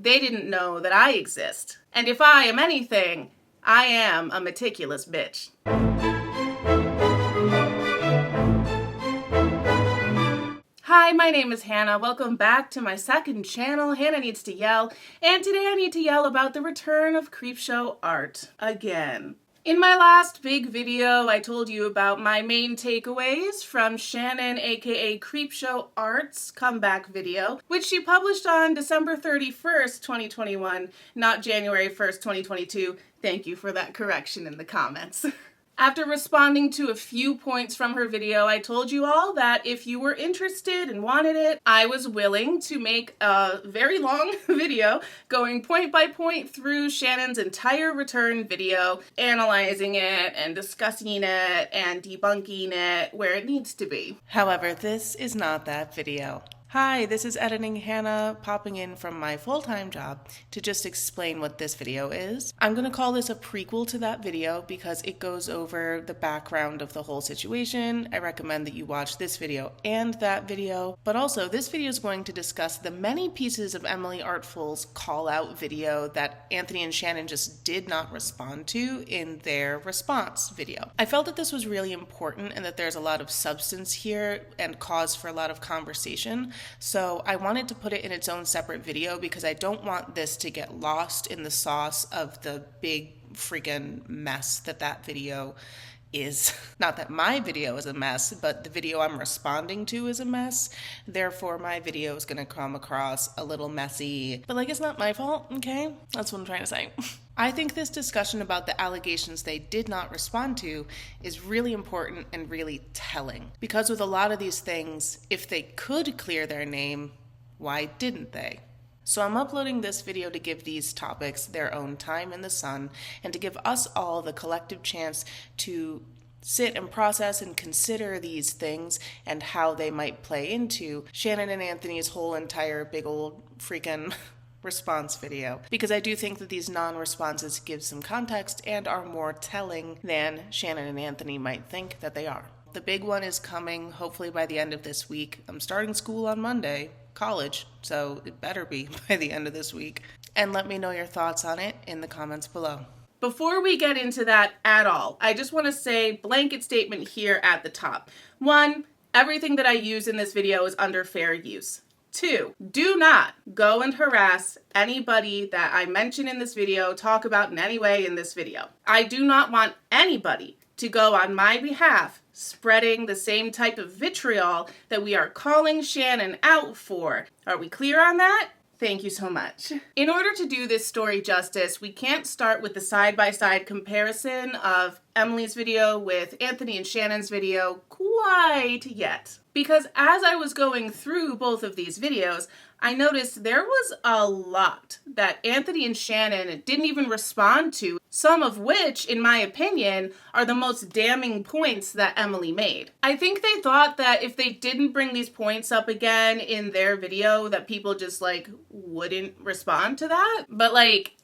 they didn't know that I exist. And if I am anything, I am a meticulous bitch. Hi, my name is Hannah. Welcome back to my second channel, Hannah Needs to Yell, and today I need to yell about the return of Creepshow art again. In my last big video, I told you about my main takeaways from Shannon, aka Creepshow Art's comeback video, which she published on December 31st, 2021, not January 1st, 2022. Thank you for that correction in the comments. After responding to a few points from her video, I told you all that if you were interested and wanted it, I was willing to make a very long video going point by point through Shannon's entire return video, analyzing it and discussing it and debunking it where it needs to be. However, this is not that video. Hi, this is Editing Hannah popping in from my full-time job to just explain what this video is. I'm going to call this a prequel to that video because it goes over the background of the whole situation. I recommend that you watch this video and that video, but also this video is going to discuss the many pieces of Emily Artful's call-out video that Anthony and Shannon just did not respond to in their response video. I felt that this was really important and that there's a lot of substance here and cause for a lot of conversation. So I wanted to put it in its own separate video because I don't want this to get lost in the sauce of the big freaking mess that video is. Not that my video is a mess, but the video I'm responding to is a mess. Therefore, my video is going to come across a little messy. But it's not my fault, okay? That's what I'm trying to say. I think this discussion about the allegations they did not respond to is really important and really telling. Because with a lot of these things, if they could clear their name, why didn't they? So I'm uploading this video to give these topics their own time in the sun and to give us all the collective chance to sit and process and consider these things and how they might play into Shannon and Anthony's whole entire big old freaking response video, because I do think that these non-responses give some context and are more telling than Shannon and Anthony might think that they are. The big one is coming hopefully by the end of this week. I'm starting school on Monday, college, so it better be by the end of this week. And let me know your thoughts on it in the comments below. Before we get into that at all, I just want to say blanket statement here at the top. 1, everything that I use in this video is under fair use. 2, do not go and harass anybody that I mention in this video, talk about in any way in this video. I do not want anybody to go on my behalf spreading the same type of vitriol that we are calling Shannon out for. Are we clear on that? Thank you so much. In order to do this story justice, we can't start with the side-by-side comparison of Emily's video with Anthony and Shannon's video quite yet. Because as I was going through both of these videos, I noticed there was a lot that Anthony and Shannon didn't even respond to, some of which, in my opinion, are the most damning points that Emily made. I think they thought that if they didn't bring these points up again in their video, that people just wouldn't respond to that. But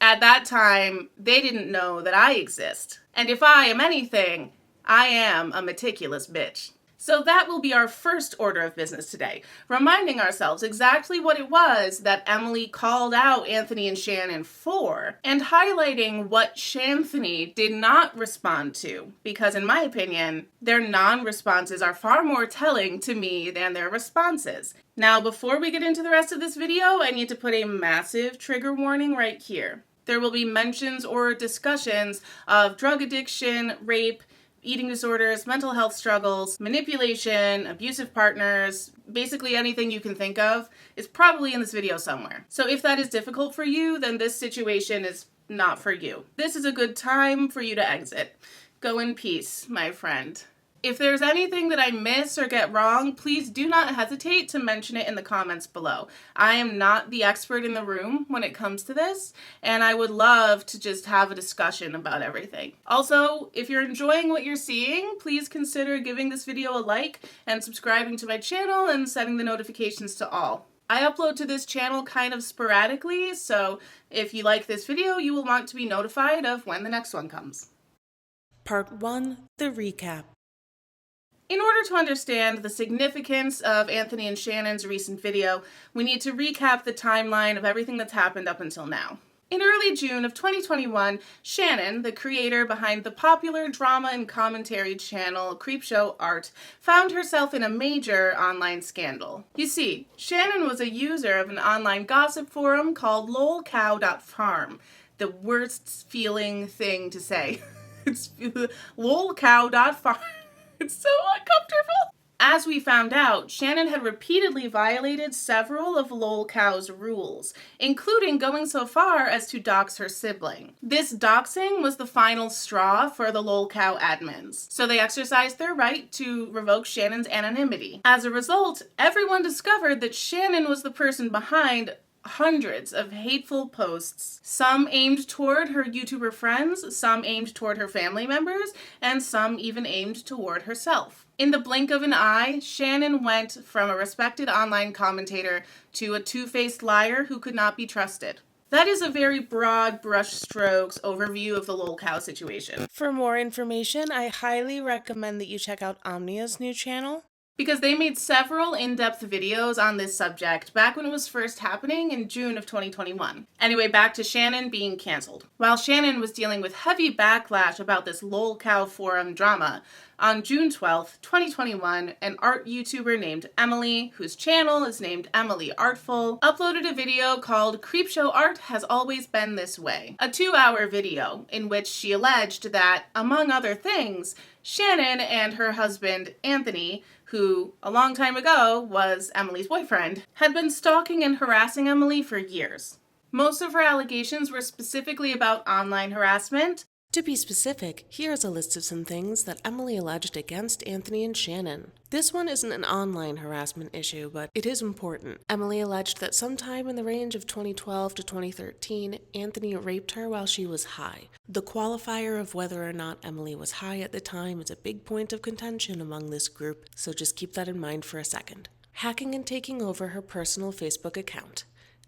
at that time, they didn't know that I exist. And if I am anything, I am a meticulous bitch. So that will be our first order of business today, reminding ourselves exactly what it was that Emily called out Anthony and Shannon for, and highlighting what Shanthony did not respond to, because in my opinion, their non-responses are far more telling to me than their responses. Now, before we get into the rest of this video, I need to put a massive trigger warning right here. There will be mentions or discussions of drug addiction, rape, eating disorders, mental health struggles, manipulation, abusive partners, basically anything you can think of is probably in this video somewhere. So if that is difficult for you, then this situation is not for you. This is a good time for you to exit. Go in peace, my friend. If there's anything that I miss or get wrong, please do not hesitate to mention it in the comments below. I am not the expert in the room when it comes to this, and I would love to just have a discussion about everything. Also, if you're enjoying what you're seeing, please consider giving this video a like and subscribing to my channel and setting the notifications to all. I upload to this channel kind of sporadically, so if you like this video, you will want to be notified of when the next one comes. Part 1, the recap. In order to understand the significance of Anthony and Shannon's recent video, we need to recap the timeline of everything that's happened up until now. In early June of 2021, Shannon, the creator behind the popular drama and commentary channel Creepshow Art, found herself in a major online scandal. You see, Shannon was a user of an online gossip forum called lolcow.farm. The worst feeling thing to say. It's lolcow.farm. It's so uncomfortable. As we found out, Shannon had repeatedly violated several of lolcow's rules, including going so far as to dox her sibling. This doxing was the final straw for the lolcow admins, so they exercised their right to revoke Shannon's anonymity. As a result, everyone discovered that Shannon was the person behind hundreds of hateful posts, some aimed toward her YouTuber friends, some aimed toward her family members, and some even aimed toward herself. In the blink of an eye, Shannon went from a respected online commentator to a two-faced liar who could not be trusted. That is a very broad brushstrokes overview of the lolcow situation. For more information, I highly recommend that you check out Omnia's new channel, because they made several in-depth videos on this subject back when it was first happening in June of 2021. Anyway, back to Shannon being canceled. While Shannon was dealing with heavy backlash about this lolcow forum drama, on June 12th, 2021, an art YouTuber named Emily, whose channel is named Emily Artful, uploaded a video called Creepshow Art Has Always Been This Way, a 2-hour video in which she alleged that, among other things, Shannon and her husband, Anthony, who a long time ago was Emily's boyfriend, had been stalking and harassing Emily for years. Most of her allegations were specifically about online harassment. To be specific, here's a list of some things that Emily alleged against Anthony and Shannon. This one isn't an online harassment issue, but it is important. Emily alleged that sometime in the range of 2012 to 2013, Anthony raped her while she was high. The qualifier of whether or not Emily was high at the time is a big point of contention among this group, so just keep that in mind for a second. Hacking and taking over her personal Facebook account.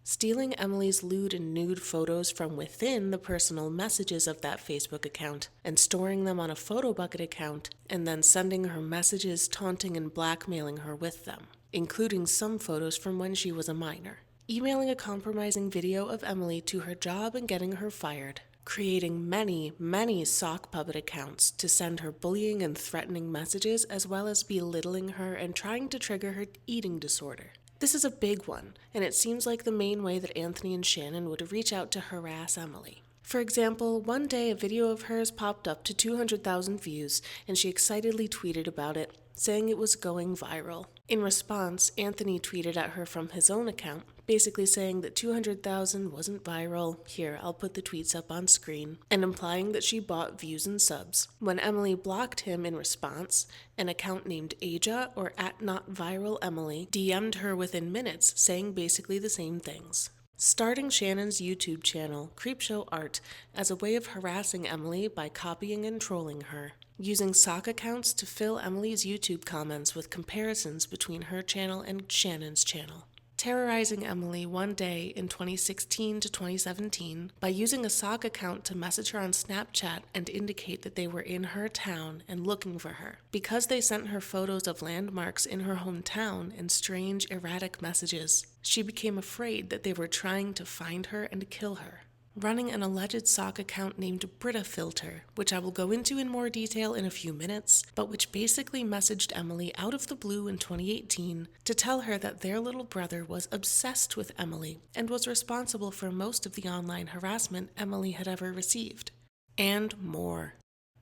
Stealing Emily's lewd and nude photos from within the personal messages of that Facebook account and storing them on a photo bucket account, and then sending her messages taunting and blackmailing her with them, including some photos from when she was a minor. Emailing a compromising video of Emily to her job and getting her fired. Creating many sock puppet accounts to send her bullying and threatening messages, as well as belittling her and trying to trigger her eating disorder. This is a big one, and it seems like the main way that Anthony and Shannon would reach out to harass Emily. For example, one day a video of hers popped up to 200,000 views, and she excitedly tweeted about it, saying it was going viral. In response, Anthony tweeted at her from his own account, basically saying that 200,000 wasn't viral, here, I'll put the tweets up on screen, and implying that she bought views and subs. When Emily blocked him in response, an account named Aja or @NotViralEmily DM'd her within minutes, saying basically the same things. Starting Shannon's YouTube channel, Creepshow Art, as a way of harassing Emily by copying and trolling her. Using sock accounts to fill Emily's YouTube comments with comparisons between her channel and Shannon's channel. Terrorizing Emily one day in 2016 to 2017 by using a sock account to message her on Snapchat and indicate that they were in her town and looking for her. Because they sent her photos of landmarks in her hometown and strange, erratic messages, she became afraid that they were trying to find her and kill her. Running an alleged sock account named BritaFilter, which I will go into in more detail in a few minutes, but which basically messaged Emily out of the blue in 2018 to tell her that their little brother was obsessed with Emily and was responsible for most of the online harassment Emily had ever received. And more.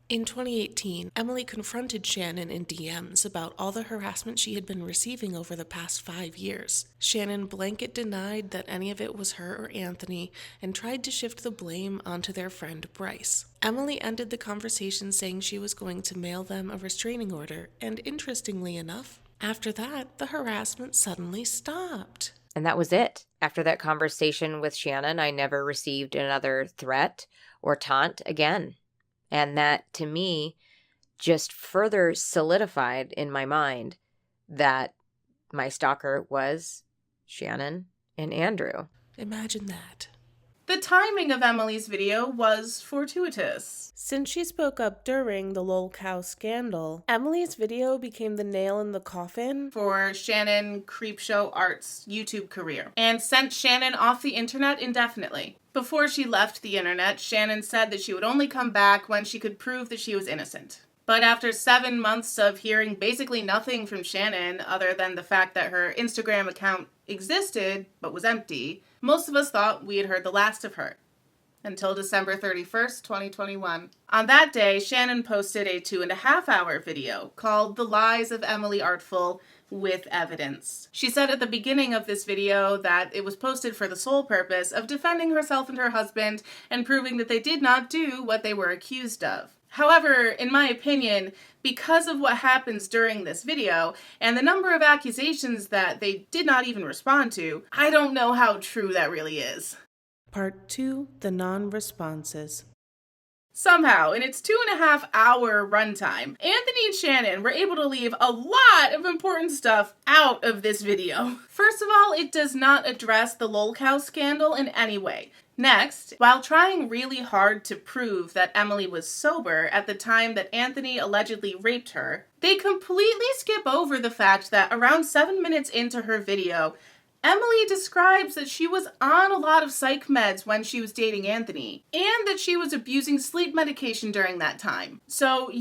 In 2018, Emily confronted Shannon in DMs about all the harassment she had been receiving over the past 5 years. Shannon blanket denied that any of it was her or Anthony and tried to shift the blame onto their friend Bryce. Emily ended the conversation saying she was going to mail them a restraining order, and interestingly enough, after that, the harassment suddenly stopped. And that was it. After that conversation with Shannon, I never received another threat or taunt again. And that, to me, just further solidified in my mind that my stalker was Shannon and Andrew. Imagine that. The timing of Emily's video was fortuitous. Since she spoke up during the lol cow scandal, Emily's video became the nail in the coffin for Shannon Creepshow Art's YouTube career and sent Shannon off the internet indefinitely. Before she left the internet, Shannon said that she would only come back when she could prove that she was innocent. But after 7 months of hearing basically nothing from Shannon other than the fact that her Instagram account existed but was empty, most of us thought we had heard the last of her. Until December 31st, 2021. On that day, Shannon posted a 2.5-hour video called The Lies of Emily Artful with Evidence. She said at the beginning of this video that it was posted for the sole purpose of defending herself and her husband and proving that they did not do what they were accused of. However, in my opinion, because of what happens during this video and the number of accusations that they did not even respond to, I don't know how true that really is. Part 2, the non-responses. Somehow, in its 2.5-hour runtime, Anthony and Shannon were able to leave a lot of important stuff out of this video. First of all, it does not address the lolcow scandal in any way. Next, while trying really hard to prove that Emily was sober at the time that Anthony allegedly raped her, they completely skip over the fact that around 7 minutes into her video, Emily describes that she was on a lot of psych meds when she was dating Anthony, and that she was abusing sleep medication during that time. So,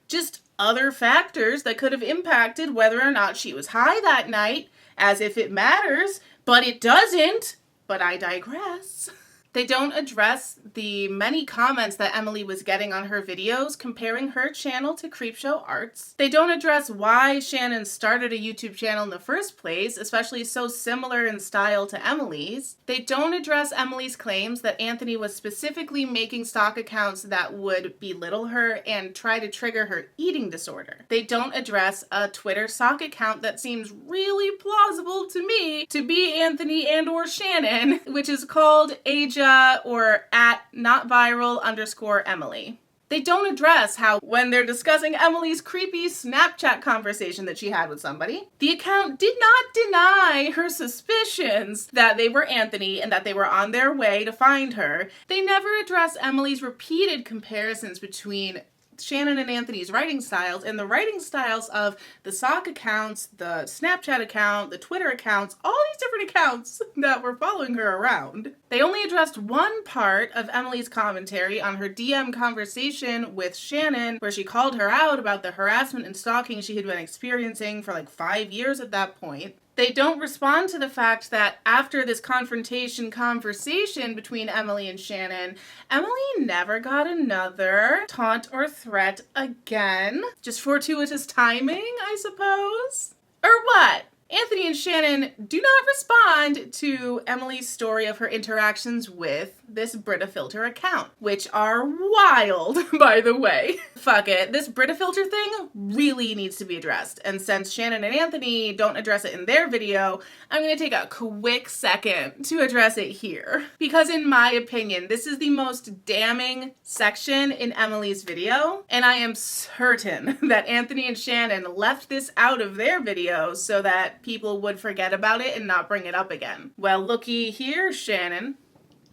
just other factors that could have impacted whether or not she was high that night, as if it matters, but it doesn't. But I digress. They don't address the many comments that Emily was getting on her videos comparing her channel to Creepshow Arts. They don't address why Shannon started a YouTube channel in the first place, especially so similar in style to Emily's. They don't address Emily's claims that Anthony was specifically making stock accounts that would belittle her and try to trigger her eating disorder. They don't address a Twitter sock account that seems really plausible to me to be Anthony and or Shannon, which is called Aja or at notviral_Emily. They don't address how, when they're discussing Emily's creepy Snapchat conversation that she had with somebody, the account did not deny her suspicions that they were Anthony and that they were on their way to find her. They never address Emily's repeated comparisons between Shannon and Anthony's writing styles and the writing styles of the sock accounts, the Snapchat account, the Twitter accounts, all these different accounts that were following her around. They only addressed one part of Emily's commentary on her DM conversation with Shannon, where she called her out about the harassment and stalking she had been experiencing for like 5 years at that point. They don't respond to the fact that after this conversation between Emily and Shannon, Emily never got another taunt or threat again. Just fortuitous timing, I suppose? Or what? Anthony and Shannon do not respond to Emily's story of her interactions with this BritaFilter account, which are wild, by the way. Fuck it. This BritaFilter thing really needs to be addressed. And since Shannon and Anthony don't address it in their video, I'm going to take a quick second to address it here. Because in my opinion, this is the most damning section in Emily's video, and I am certain that Anthony and Shannon left this out of their video so that people would forget about it and not bring it up again. Well, looky here, Shannon.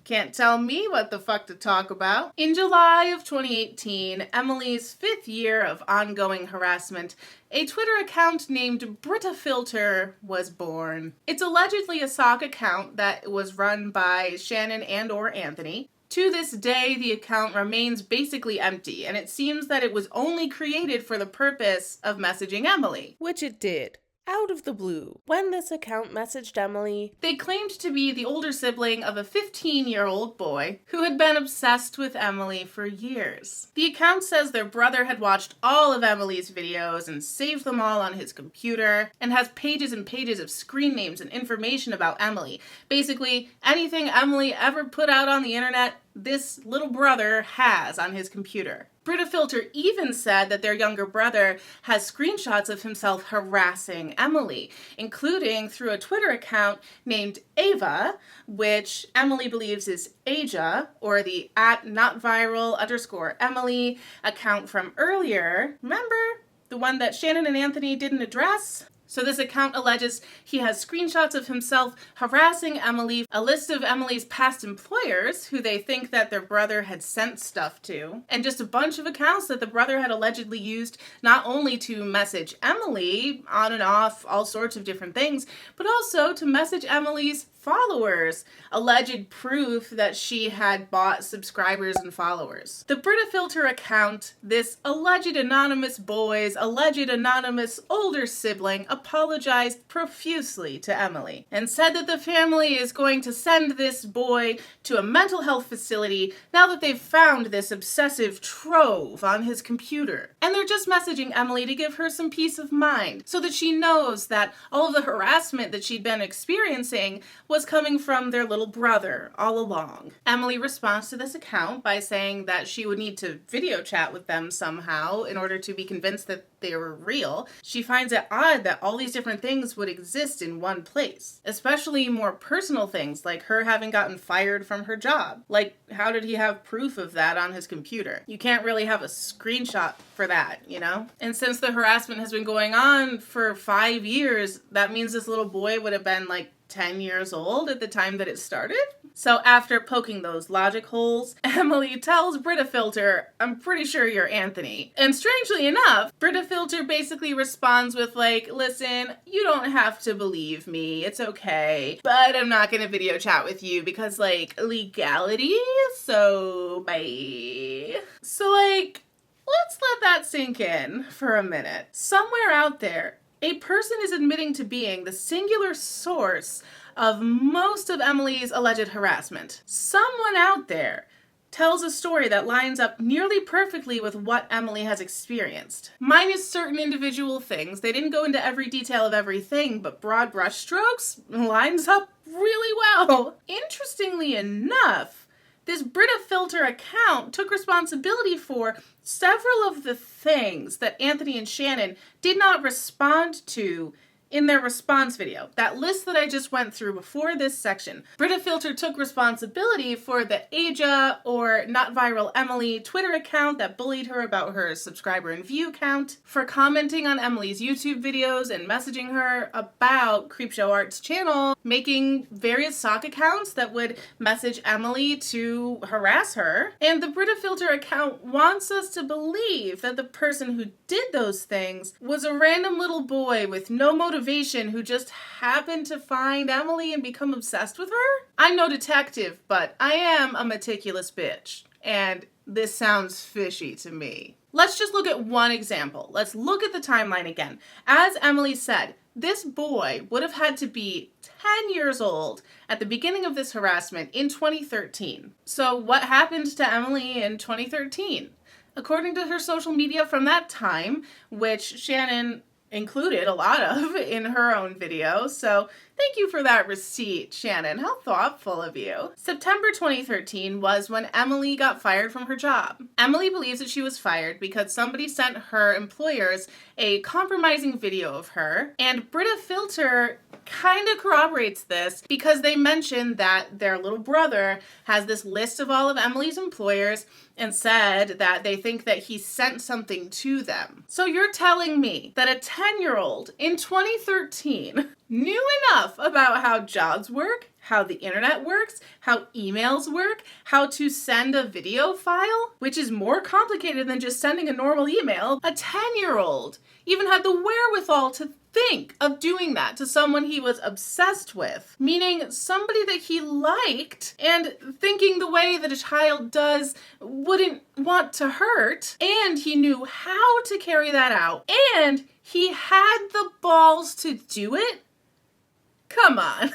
Can't tell me what the fuck to talk about. In July of 2018, Emily's 5th year of ongoing harassment, a Twitter account named BritaFilter was born. It's allegedly a sock account that was run by Shannon and or Anthony. To this day, the account remains basically empty, and it seems that it was only created for the purpose of messaging Emily. Which it did. Out of the blue. When this account messaged Emily, they claimed to be the older sibling of a 15-year-old boy who had been obsessed with Emily for years. The account says their brother had watched all of Emily's videos and saved them all on his computer, and has pages and pages of screen names and information about Emily. Basically, anything Emily ever put out on the internet, this little brother has on his computer. BritaFilter even said that their younger brother has screenshots of himself harassing Emily, including through a Twitter account named Ava, which Emily believes is Aja, or the at notviral_Emily account from earlier. Remember? The one that Shannon and Anthony didn't address? So this account alleges he has screenshots of himself harassing Emily, a list of Emily's past employers who they think that their brother had sent stuff to, and just a bunch of accounts that the brother had allegedly used not only to message Emily on and off all sorts of different things, but also to message Emily's followers, alleged proof that she had bought subscribers and followers. The BritaFilter account, this alleged anonymous boy's alleged anonymous older sibling, apologized profusely to Emily and said that the family is going to send this boy to a mental health facility now that they've found this obsessive trove on his computer. And they're just messaging Emily to give her some peace of mind so that she knows that all of the harassment that she'd been experiencing was coming from their little brother all along. Emily responds to this account by saying that she would need to video chat with them somehow in order to be convinced that they were real. She finds it odd that all these different things would exist in one place, especially more personal things like her having gotten fired from her job. Like, how did he have proof of that on his computer? You can't really have a screenshot for that, you know? And since the harassment has been going on for 5 years, that means this little boy would have been like 10 years old at the time that it started. So after poking those logic holes, Emily tells BritaFilter, "I'm pretty sure you're Anthony." And strangely enough, BritaFilter basically responds with like, "Listen, you don't have to believe me. It's okay. But I'm not gonna video chat with you because like legality, so bye." So like, let's let that sink in for a minute. Somewhere out there, a person is admitting to being the singular source of most of Emily's alleged harassment. Someone out there tells a story that lines up nearly perfectly with what Emily has experienced. Minus certain individual things. They didn't go into every detail of everything, but broad brushstrokes lines up really well. Interestingly enough, this BritaFilter account took responsibility for several of the things that Anthony and Shannon did not respond to in their response video. That list that I just went through before this section. BritaFilter took responsibility for the Aja or Not Viral Emily Twitter account that bullied her about her subscriber and view count, for commenting on Emily's YouTube videos and messaging her about Creepshow Art's channel, making various sock accounts that would message Emily to harass her. And the BritaFilter account wants us to believe that the person who did those things was a random little boy with no motivation who just happened to find Emily and become obsessed with her. I'm no detective, but I am a meticulous bitch, and this sounds fishy to me. Let's just look at one example. Let's look at the timeline again. As Emily said, this boy would have had to be 10 years old at the beginning of this harassment in 2013. So what happened to Emily in 2013? According to her social media from that time, which Shannon included a lot of in her own video, so thank you for that receipt, Shannon. How thoughtful of you. September 2013 was when Emily got fired from her job. Emily believes that she was fired because somebody sent her employers a compromising video of her, and BritaFilter kind of corroborates this because they mentioned that their little brother has this list of all of Emily's employers and said that they think that he sent something to them. So you're telling me that a 10-year-old in 2013 knew enough about how jobs work, how the internet works, how emails work, how to send a video file, which is more complicated than just sending a normal email. A 10-year-old even had the wherewithal to think of doing that to someone he was obsessed with, meaning somebody that he liked, and thinking the way that a child does wouldn't want to hurt, and he knew how to carry that out, and he had the balls to do it? Come on.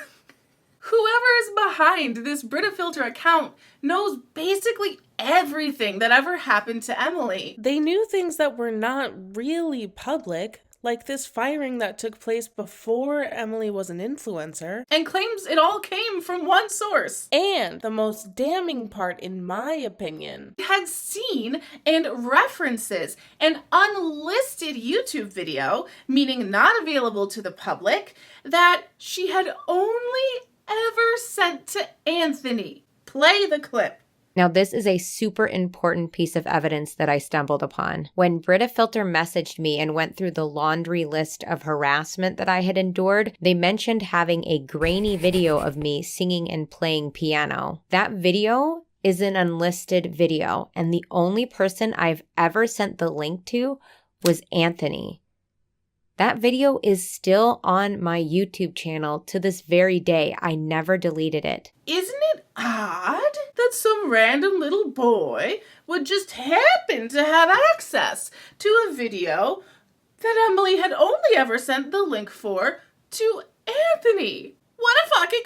Whoever is behind this BritaFilter account knows basically everything that ever happened to Emily. They knew things that were not really public, like this firing that took place before Emily was an influencer, and claims it all came from one source. And the most damning part, in my opinion, had seen and references an unlisted YouTube video, meaning not available to the public, that she had only ever sent to Anthony. Play the clip. Now, this is a super important piece of evidence that I stumbled upon. When BritaFilter messaged me and went through the laundry list of harassment that I had endured, they mentioned having a grainy video of me singing and playing piano. That video is an unlisted video, and the only person I've ever sent the link to was Anthony. That video is still on my YouTube channel to this very day. I never deleted it. Isn't it odd that some random little boy would just happen to have access to a video that Emily had only ever sent the link for to Anthony? What a fucking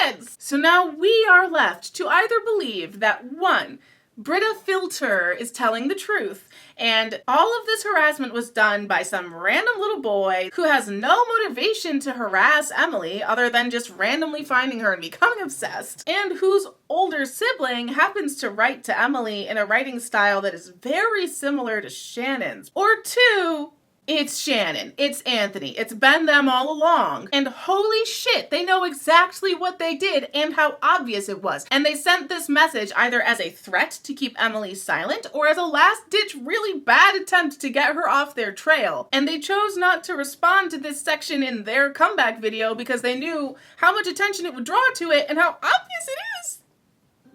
coincidence! So now we are left to either believe that, one, BritaFilter is telling the truth, and all of this harassment was done by some random little boy who has no motivation to harass Emily other than just randomly finding her and becoming obsessed, and whose older sibling happens to write to Emily in a writing style that is very similar to Shannon's. Or two, it's Shannon, it's Anthony, it's been them all along. And holy shit, they know exactly what they did and how obvious it was. And they sent this message either as a threat to keep Emily silent or as a last-ditch really bad attempt to get her off their trail. And they chose not to respond to this section in their comeback video because they knew how much attention it would draw to it and how obvious it is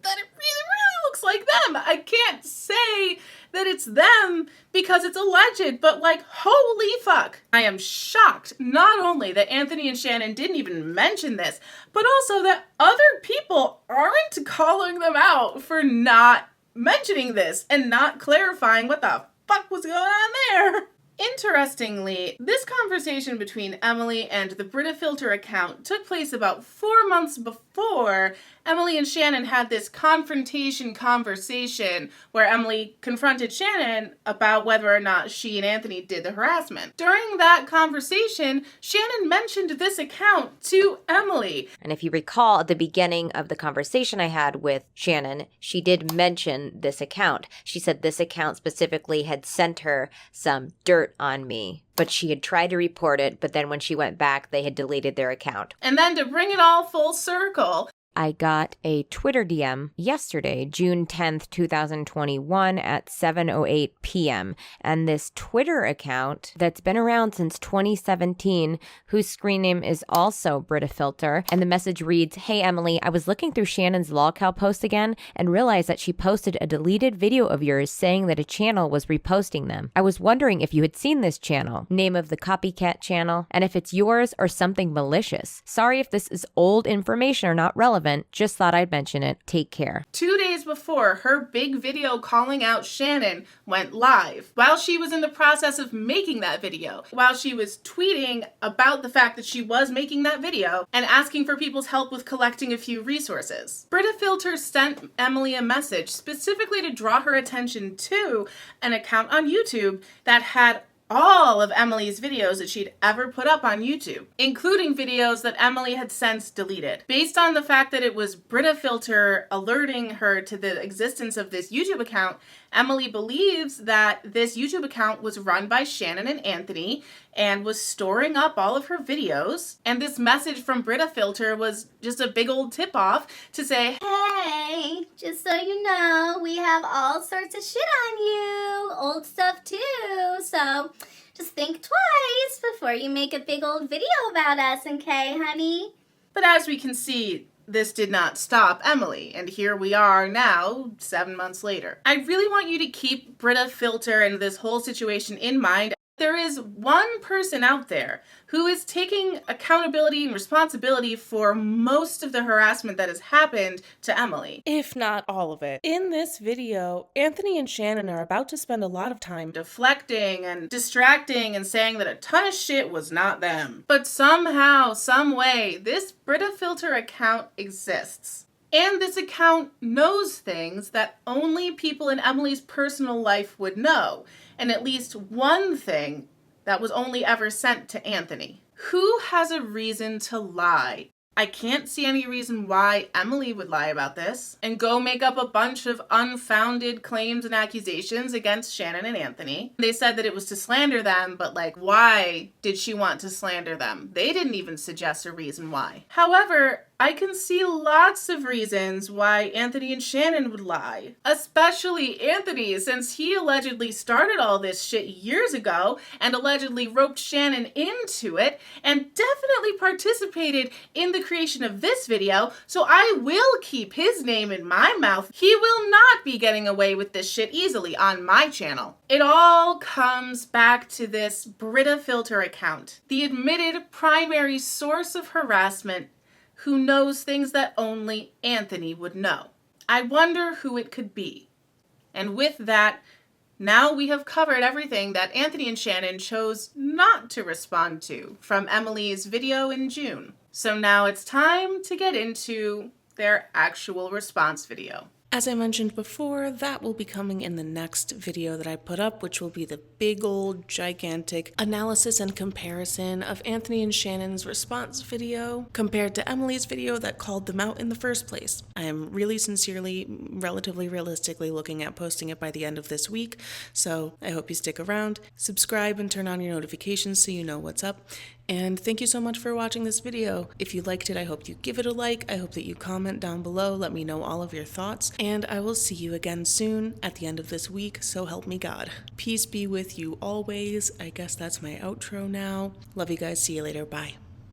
that it really looks like them. I can't say that it's them because it's alleged, but like, holy fuck. I am shocked not only that Anthony and Shannon didn't even mention this, but also that other people aren't calling them out for not mentioning this and not clarifying what the fuck was going on there. Interestingly, this conversation between Emily and the BritaFilter account took place about 4 months before Emily and Shannon had this confrontation conversation where Emily confronted Shannon about whether or not she and Anthony did the harassment. During that conversation, Shannon mentioned this account to Emily. And if you recall at the beginning of the conversation I had with Shannon, she did mention this account. She said this account specifically had sent her some dirt on me, but she had tried to report it, but then when she went back, they had deleted their account. And then to bring it all full circle, I got a Twitter DM yesterday, June 10th, 2021 at 7:08 p.m. And this Twitter account that's been around since 2017, whose screen name is also BritaFilter. And the message reads, "Hey, Emily, I was looking through Shannon's lolcow post again and realized that she posted a deleted video of yours saying that a channel was reposting them. I was wondering if you had seen this channel, name of the copycat channel, and if it's yours or something malicious. Sorry if this is old information or not relevant. Just thought I'd mention it. Take care." 2 days before her big video calling out Shannon went live, while she was in the process of making that video, while she was tweeting about the fact that she was making that video and asking for people's help with collecting a few resources. BritaFilter sent Emily a message specifically to draw her attention to an account on YouTube that had all of Emily's videos that she'd ever put up on YouTube, including videos that Emily had since deleted. Based on the fact that it was BritaFilter alerting her to the existence of this YouTube account, Emily believes that this YouTube account was run by Shannon and Anthony and was storing up all of her videos. And this message from BritaFilter was just a big old tip-off to say, "Hey, just so you know, we have all sorts of shit on you, old stuff too, so just think twice before you make a big old video about us, okay, honey?" But as we can see, this did not stop Emily, and here we are now, 7 months later. I really want you to keep BritaFilter and this whole situation in mind. There is one person out there who is taking accountability and responsibility for most of the harassment that has happened to Emily. If not all of it. In this video, Anthony and Shannon are about to spend a lot of time Deflecting and distracting and saying that a ton of shit was not them. But somehow, some way, this BritaFilter account exists. And this account knows things that only people in Emily's personal life would know. And at least one thing that was only ever sent to Anthony. Who has a reason to lie? I can't see any reason why Emily would lie about this and go make up a bunch of unfounded claims and accusations against Shannon and Anthony. They said that it was to slander them, but like, why did she want to slander them? They didn't even suggest a reason why. However, I can see lots of reasons why Anthony and Shannon would lie. Especially Anthony, since he allegedly started all this shit years ago and allegedly roped Shannon into it and definitely participated in the creation of this video, so I will keep his name in my mouth. He will not be getting away with this shit easily on my channel. It all comes back to this BritaFilter account, the admitted primary source of harassment who knows things that only Anthony would know. I wonder who it could be. And with that, now we have covered everything that Anthony and Shannon chose not to respond to from Emily's video in June. So now it's time to get into their actual response video. As I mentioned before, that will be coming in the next video that I put up, which will be the big old gigantic analysis and comparison of Anthony and Shannon's response video compared to Emily's video that called them out in the first place. I am really sincerely, relatively realistically looking at posting it by the end of this week, so I hope you stick around. Subscribe and turn on your notifications so you know what's up. And thank you so much for watching this video. If you liked it, I hope you give it a like. I hope that you comment down below. Let me know all of your thoughts. And I will see you again soon at the end of this week, so help me God. Peace be with you always. I guess that's my outro now. Love you guys. See you later. Bye.